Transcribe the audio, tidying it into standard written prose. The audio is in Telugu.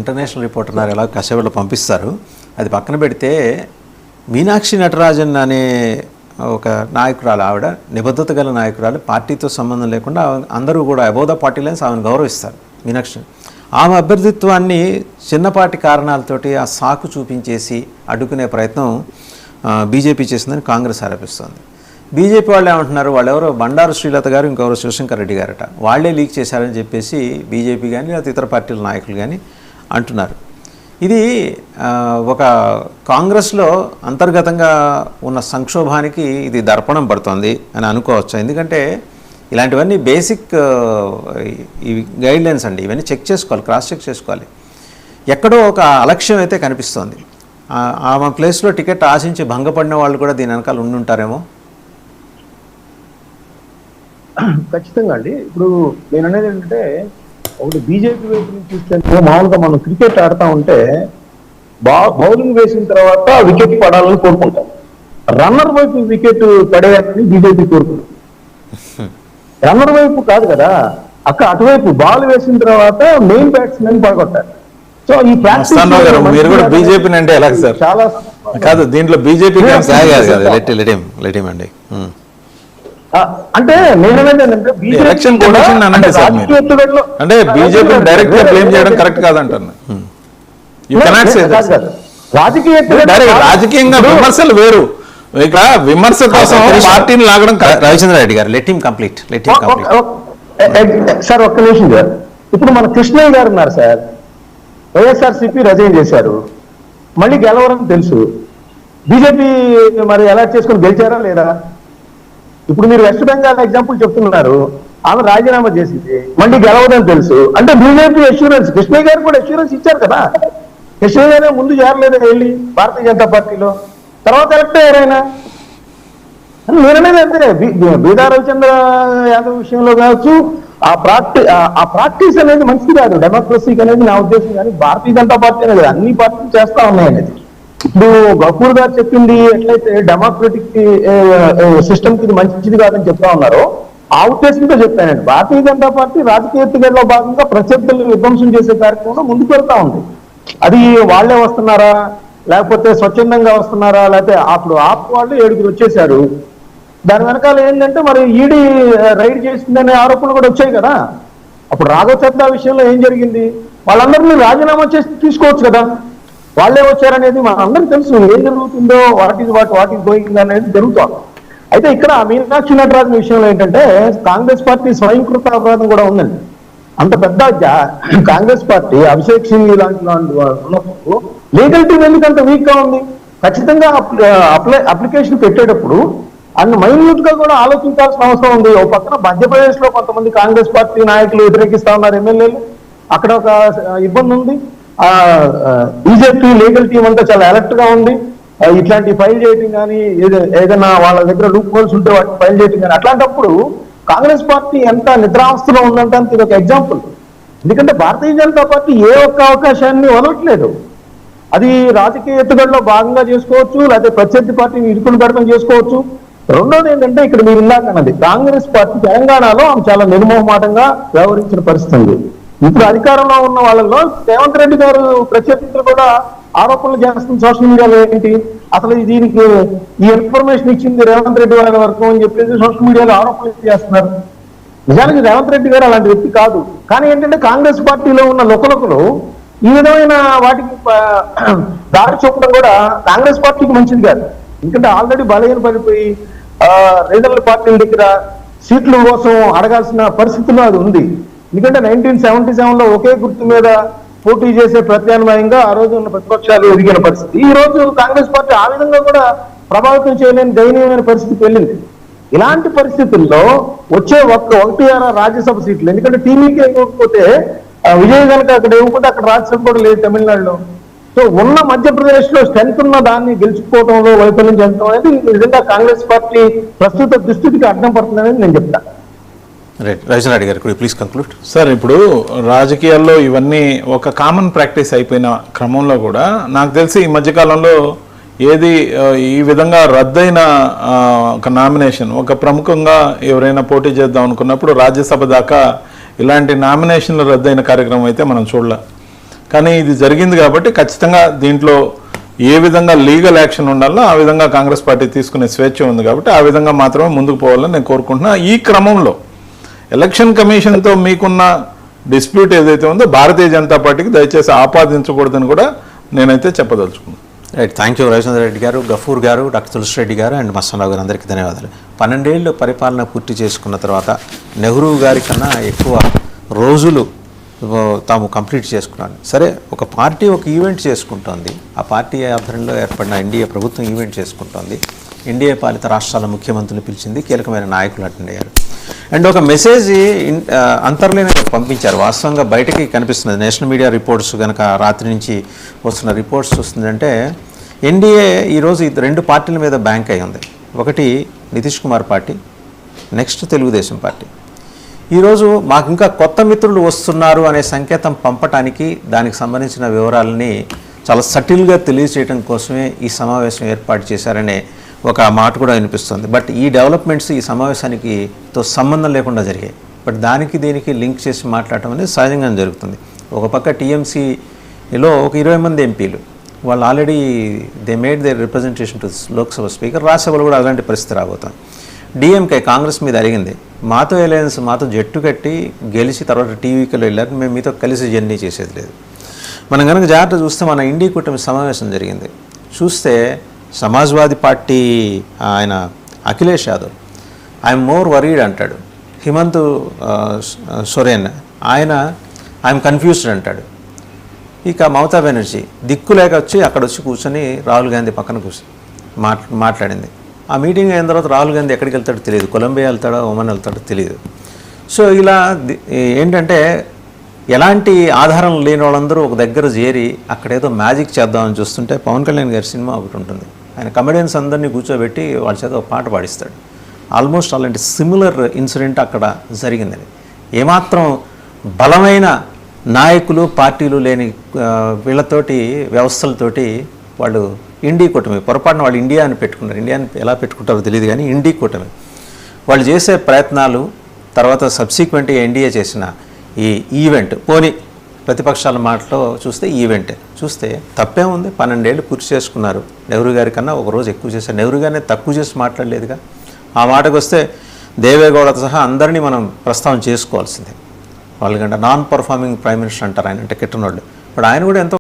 ఇంటర్నేషనల్ రిపోర్టర్ ఉన్నారు, ఎలా కసేపట్లో పంపిస్తారు. అది పక్కన పెడితే మీనాక్షి నటరాజన్ అనే ఒక నాయకురాలు, ఆవిడ నిబద్ధత గల నాయకురాలు, పార్టీతో సంబంధం లేకుండా అందరూ కూడా అబౌవ్ ద పార్టీ లైన్స్ ఆమెను గౌరవిస్తారు. మీనాక్షి ఆమె అభ్యర్థిత్వాన్ని చిన్నపాటి కారణాలతోటి ఆ సాకు చూపించేసి అడ్డుకునే ప్రయత్నం బీజేపీ చేసిందని కాంగ్రెస్ ఆరోపిస్తోంది. బీజేపీ వాళ్ళు ఏమంటున్నారు, వాళ్ళెవరో బండారు శ్రీలత గారు ఇంకెవరో శివశంకర్ రెడ్డి గారట, వాళ్లే లీక్ చేశారని చెప్పేసి బీజేపీ కానీ లేకపోతే ఇతర పార్టీల నాయకులు కానీ అంటున్నారు. ఇది ఒక కాంగ్రెస్లో అంతర్గతంగా ఉన్న సంక్షోభానికి ఇది దర్పణం పడుతుంది అని అనుకోవచ్చు. ఎందుకంటే ఇలాంటివన్నీ బేసిక్ ఇవి గైడ్లైన్స్ అండి, ఇవన్నీ చెక్ చేసుకోవాలి, క్రాస్ చెక్ చేసుకోవాలి. ఎక్కడో ఒక అలక్ష్యం అయితే కనిపిస్తోంది. ఆమె ప్లేస్లో టికెట్ ఆశించి భంగపడిన వాళ్ళు కూడా దీని వెనకాల ఉండుంటారేమో. ఖచ్చితంగా అండి. ఇప్పుడు నేను అనేది ఏంటంటే, ఒకటి బీజేపీ వైపు నుంచి చూస్తే మామూలుగా మనం క్రికెట్ ఆడుతూ ఉంటే బౌలింగ్ వేసిన తర్వాత వికెట్ పడాలని కోరుకుంటాం. రన్నర్ వైపు వికెట్ పడేయాలని బీజేపీ కోరుకుంటాం. రన్నర్ వైపు కాదు కదా, అటువైపు బాల్ వేసిన తర్వాత మెయిన్ బ్యాట్స్మెన్ పడగొట్టారు. సో ఈ ప్రాక్టీస్ మీరు కూడా బీజేపీ అంటే ఎలా సార్? చాలా కాదు, దీంట్లో బీజేపీ అండి. అంటే నేనేంటే ఎలక్షన్ కమిషన్ అనండి సార్, అంటే బీజేపీ డైరెక్ట్ గా బ్లేమ్ చేయడం కరెక్ట్ కాదంటాను. రాజకీయంగా విమర్శలు వేరు, ఇక్కడ విమర్శ కోసం పార్టీని లాగడం. రవిచంద్ర రెడ్డి గారు లెట్ హిమ్ కంప్లీట్. సార్ ఒక్క నిమిషం సార్. ఇప్పుడు మన కృష్ణయ్య గారు ఉన్నారు సార్, వైఎస్ఆర్సీపీ రిజైన్ చేశారు, మళ్ళీ గెలవరని తెలుసు. బీజేపీ మరి ఎలా చేసుకుని గెలిచారా లేదా? ఇప్పుడు మీరు వెస్ట్ బెంగాల్ ఎగ్జాంపుల్ చెప్తున్నారు, ఆమె రాజీనామా చేసింది, మళ్ళీ గెలవదని తెలుసు. అంటే బీజేపీ అష్యూరెన్స్, కృష్ణయ్య గారు కూడా అష్యూరెన్స్ ఇచ్చారు కదా. కృష్ణయ్య గారే ముందు చేరలేదు వెళ్ళి భారతీయ జనతా పార్టీలో, తర్వాత ఎలక్ట్ అయ్యారైనా. నేననేది అంతే, బీదా రవిచంద్ర యాదవ్ విషయంలో కావచ్చు, ఆ ప్రాక్టీస్ అనేది మంచిది కాదు డెమోక్రసీకి అనేది నా ఉద్దేశం. కానీ భారతీయ జనతా పార్టీ అనేది అన్ని పార్టీలు చేస్తా ఉన్నాయి అనేది. ఇప్పుడు గఫూర్ గారు చెప్పింది ఎట్లయితే డెమోక్రటిక్ సిస్టమ్ కి మంచిది కాదని చెప్తా ఉన్నారో, ఆ ఉద్దేశంతో చెప్తానండి. భారతీయ జనతా పార్టీ రాజకీయ ఎత్తుగడలో భాగంగా ప్రత్యర్థులను విధ్వంసం చేసే కార్యక్రమంలో ముందుకు వెళ్తా ఉంది. అది వాళ్లే వస్తున్నారా, లేకపోతే స్వచ్ఛందంగా వస్తున్నారా, లేకపోతే అప్పుడు వాళ్ళు 7 వచ్చేసారు. దాని వెనకాల ఏంటంటే మరి ఈడీ రైడ్ చేసిందనే ఆరోపణలు కూడా వచ్చాయి కదా. అప్పుడు రాఘవ్ చద్దా విషయంలో ఏం జరిగింది, వాళ్ళందరినీ రాజీనామా చేసి తీసుకోవచ్చు కదా. వాళ్ళే వచ్చారనేది మన అందరికీ తెలుసు. ఏం జరుగుతుందో, వాట్ ఈస్ గోయింగ్ అనేది జరుగుతుంది. అయితే ఇక్కడ మీనాక్షి నటరాజన్ విషయంలో ఏంటంటే కాంగ్రెస్ పార్టీ స్వయంకృత అపరాధం కూడా ఉందండి. అంత పెద్ద కాంగ్రెస్ పార్టీ అభిషేక్ సింగ్ ఇలాంటి ఉన్నప్పుడు లీగల్ టీం ఎందుకంత వీక్ గా ఉంది? ఖచ్చితంగా అప్లికేషన్ పెట్టేటప్పుడు అన్ని మైన్యూట్ గా కూడా ఆలోచించాల్సిన అవసరం ఉంది. ఒక పక్కన మధ్యప్రదేశ్ లో కొంతమంది కాంగ్రెస్ పార్టీ నాయకులు వ్యతిరేకిస్తా ఉన్నారు, ఎమ్మెల్యేలు, అక్కడ ఒక ఇబ్బంది ఉంది. బీజేపీ లీగల్ టీం అంతా చాలా అలర్ట్ గా ఉంది. ఇట్లాంటి ఫైల్ చేయటం కానీ, ఏదైనా వాళ్ళ దగ్గర లూప్ హోల్స్ ఉంటే వాటిని ఫైల్ చేయటం కానీ, అట్లాంటప్పుడు కాంగ్రెస్ పార్టీ ఎంత నిద్రావస్థలో ఉందంటే ఇది ఒక ఎగ్జాంపుల్. ఎందుకంటే భారతీయ జనతా పార్టీ ఏ ఒక్క అవకాశాన్ని వదలట్లేదు. అది రాజకీయ ఎత్తుగడలో భాగంగా చేసుకోవచ్చు, లేకపోతే ప్రత్యర్థి పార్టీని ఇరుకులు పెడతం చేసుకోవచ్చు. రెండోది ఏంటంటే ఇక్కడ మీరు ఇందాకన్నది, కాంగ్రెస్ పార్టీ తెలంగాణలో చాలా నిర్మోహమాటంగా వ్యవహరించిన పరిస్థితి. ఇప్పుడు అధికారంలో ఉన్న వాళ్ళలో రేవంత్ రెడ్డి గారు ప్రత్యర్థులు కూడా ఆరోపణలు చేస్తున్న సోషల్ మీడియాలో ఏంటి, అసలు దీనికి ఈ ఇన్ఫర్మేషన్ ఇచ్చింది రేవంత్ రెడ్డి గారి వరకు అని చెప్పేసి సోషల్ మీడియాలో ఆరోపణలు చేస్తున్నారు. నిజానికి రేవంత్ రెడ్డి గారు అలాంటి వ్యక్తి కాదు. కానీ ఏంటంటే కాంగ్రెస్ పార్టీలో ఉన్న లోకలు ఈ విధమైన వాటికి దారి చూపడం కూడా కాంగ్రెస్ పార్టీకి మంచిది కాదు. ఎందుకంటే ఆల్రెడీ బలహీన పడిపోయి రీజనల్ పార్టీల దగ్గర సీట్ల కోసం అడగాల్సిన పరిస్థితుల్లో అది ఉంది. ఎందుకంటే 1977లో ఒకే గుర్తు మీద పోటీ చేసే ప్రత్యామ్నాయంగా ఆ రోజు ఉన్న ప్రతిపక్షాలు ఎదిగిన పరిస్థితి. ఈ రోజు కాంగ్రెస్ పార్టీ ఆ విధంగా కూడా ప్రభావితం చేయలేని దయనీయమైన పరిస్థితికి వెళ్ళింది. ఇలాంటి పరిస్థితుల్లో వచ్చే 1-6 రాజ్యసభ సీట్లు, ఎందుకంటే టీవీకి ఇవ్వకపోతే విజయ్ కనుక అక్కడ ఇవ్వకపోతే అక్కడ రాజ్యసభ కూడా లేదు తమిళనాడులో. సో ఉన్న మధ్యప్రదేశ్ లో స్ట్రెంత్ ఉన్న దాన్ని గెలుచుకోవడంలో వైఫల్యం చెందడం అనేది నిజంగా కాంగ్రెస్ పార్టీ ప్రస్తుత దుస్థితికి అడ్డం పడుతుందనేది నేను చెప్తాను. రైట్, రవిచంద్ర గారు ప్లీజ్ కంక్లూడ్. సార్, ఇప్పుడు రాజకీయాల్లో ఇవన్నీ ఒక కామన్ ప్రాక్టీస్ అయిపోయిన క్రమంలో కూడా నాకు తెలిసి ఈ మధ్యకాలంలో ఏది ఈ విధంగా రద్దయిన ఒక నామినేషన్, ఒక ప్రముఖంగా ఎవరైనా పోటీ చేద్దాం అనుకున్నప్పుడు రాజ్యసభ దాకా ఇలాంటి నామినేషన్లు రద్దయిన కార్యక్రమం అయితే మనం చూడలే. కానీ ఇది జరిగింది కాబట్టి ఖచ్చితంగా దీంట్లో ఏ విధంగా లీగల్ యాక్షన్ ఉండాలో ఆ విధంగా కాంగ్రెస్ పార్టీ తీసుకునే స్వేచ్ఛ ఉంది కాబట్టి ఆ విధంగా మాత్రమే ముందుకు పోవాలని నేను కోరుకుంటున్నా. ఈ క్రమంలో ఎలక్షన్ కమిషన్తో మీకున్న డిస్ప్యూట్ ఏదైతే ఉందో భారతీయ జనతా పార్టీకి దయచేసి ఆపాదించకూడదని కూడా నేనైతే చెప్పదలుచుకున్నాను. Right, thank you Ravichandra Reddy గారు, గఫూర్ గారు, డాక్టర్ తులసిరెడ్డి గారు అండ్ మస్తానరావు గారు, అందరికీ ధన్యవాదాలు. 12 ఏళ్ళు పరిపాలన పూర్తి చేసుకున్న తర్వాత నెహ్రూ గారి కన్నా ఎక్కువ రోజులు తాము కంప్లీట్ చేసుకున్నాను. సరే, ఒక పార్టీ ఒక ఈవెంట్ చేసుకుంటోంది, ఆ పార్టీ ఆధ్వర్యంలో ఏర్పడిన ఎన్డీఏ ప్రభుత్వం ఈవెంట్ చేసుకుంటోంది, ఎన్డీఏ పాలిత రాష్ట్రాల ముఖ్యమంత్రులు పిలిచింది, కీలకమైన నాయకులు అటెండ్ అయ్యారు అండ్ ఒక మెసేజ్ అంతర్లీనంగా పంపించారు. వాస్తవంగా బయటకి కనిపిస్తున్నది, నేషనల్ మీడియా రిపోర్ట్స్ కనుక రాత్రి నుంచి వస్తున్న రిపోర్ట్స్ చూస్తుందంటే ఎన్డీఏ ఈరోజు 2 పార్టీల మీద బ్యాంక్ అయి ఉంది. ఒకటి Nitish Kumar party, next Telugu Desam party. ఈరోజు మాకు ఇంకా కొత్త మిత్రులు వస్తున్నారు అనే సంకేతం పంపటానికి, దానికి సంబంధించిన వివరాలని చాలా సటిల్గా తెలియజేయడం కోసమే ఈ సమావేశం ఏర్పాటు చేశారనే ఒక మాట కూడా వినిపిస్తుంది. బట్ ఈ డెవలప్మెంట్స్ ఈ సమావేశానికి సంబంధం లేకుండా జరిగాయి. బట్ దీనికి లింక్ చేసి మాట్లాడటం అనేది సహజంగా జరుగుతుంది. ఒక పక్క టీఎంసీలో ఒక 20 మంది ఎంపీలు వాళ్ళు already they made their representation to Lok Sabha speaker, రాజ్యసభలో కూడా అలాంటి పరిస్థితి రాబోతుంది. డిఎంకే కాంగ్రెస్ మీద అడిగింది, మాతో అలయన్స్, మాతో జట్టు కట్టి గెలిచి తర్వాత టీవీకి వెళ్ళారు, మేము మీతో కలిసి జర్నీ చేసేది లేదు. మనం కనుక జాగ్రత్త చూస్తే మన ఇండి కూటమి సమావేశం జరిగింది. చూస్తే సమాజ్వాదీ పార్టీ ఆయన Akhilesh Yadav I'm more worried అంటాడు. హిమంత్ సోరెన్ ఐఎమ్ కన్ఫ్యూజ్డ్ అంటాడు. ఇక మమతా బెనర్జీ దిక్కు లేక అక్కడ వచ్చి కూర్చొని రాహుల్ గాంధీ పక్కన కూర్చొని మాట్లాడింది. ఆ మీటింగ్ అయిన తర్వాత రాహుల్ గాంధీ ఎక్కడికి వెళ్తాడో తెలియదు, కొలంబియా వెళ్తాడో ఒమన్ వెళ్తాడో తెలియదు. సో ఇలా ఏంటంటే ఎలాంటి ఆధారం లేని వాళ్ళందరూ ఒక దగ్గర చేరి అక్కడేదో మ్యాజిక్ చేద్దామని చూస్తుంటే పవన్ కళ్యాణ్ గారి సినిమా ఒకటి ఉంటుంది, ఆయన కమెడియన్స్ అందరినీ కూర్చోబెట్టి వాళ్ళ చేత ఒక పాట పాడిస్తాడు. ఆల్మోస్ట్ అలాంటి సిమిలర్ ఇన్సిడెంట్ అక్కడ జరిగిందని. ఏమాత్రం బలమైన నాయకులు పార్టీలు లేని వీళ్ళతోటి వ్యవస్థలతోటి వాళ్ళు ఇండి కూటమి, పొరపాటున వాళ్ళు ఇండియా అని పెట్టుకున్నారు. ఇండియాని ఎలా పెట్టుకుంటారో తెలియదు కానీ ఇండి కూటమి వాళ్ళు చేసే ప్రయత్నాలు, తర్వాత సబ్సిక్వెంట్గా ఎన్డీఏ చేసిన ఈ ఈవెంట్, పోనీ ప్రతిపక్షాల మాటలో చూస్తే ఈవెంట్ చూస్తే తప్పే ఉంది. 12 ఏళ్ళు పూర్తి చేసుకున్నారు. నెహ్రూ గారి కన్నా ఒక రోజు ఎక్కువ చేశారు. నెహ్రూ గారిని తక్కువ చేసి మాట్లాడలేదుగా. ఆ మాటకు వస్తే దేవేగౌడతో సహా అందరినీ మనం ప్రస్తావన చేసుకోవాల్సిందే. వాళ్ళకంటే నాన్ పర్ఫార్మింగ్ ప్రైమ్ మినిస్టర్ అంటారు ఆయన, అంటే కిట్టనోళ్ళు. ఇప్పుడు ఆయన కూడా ఎంతో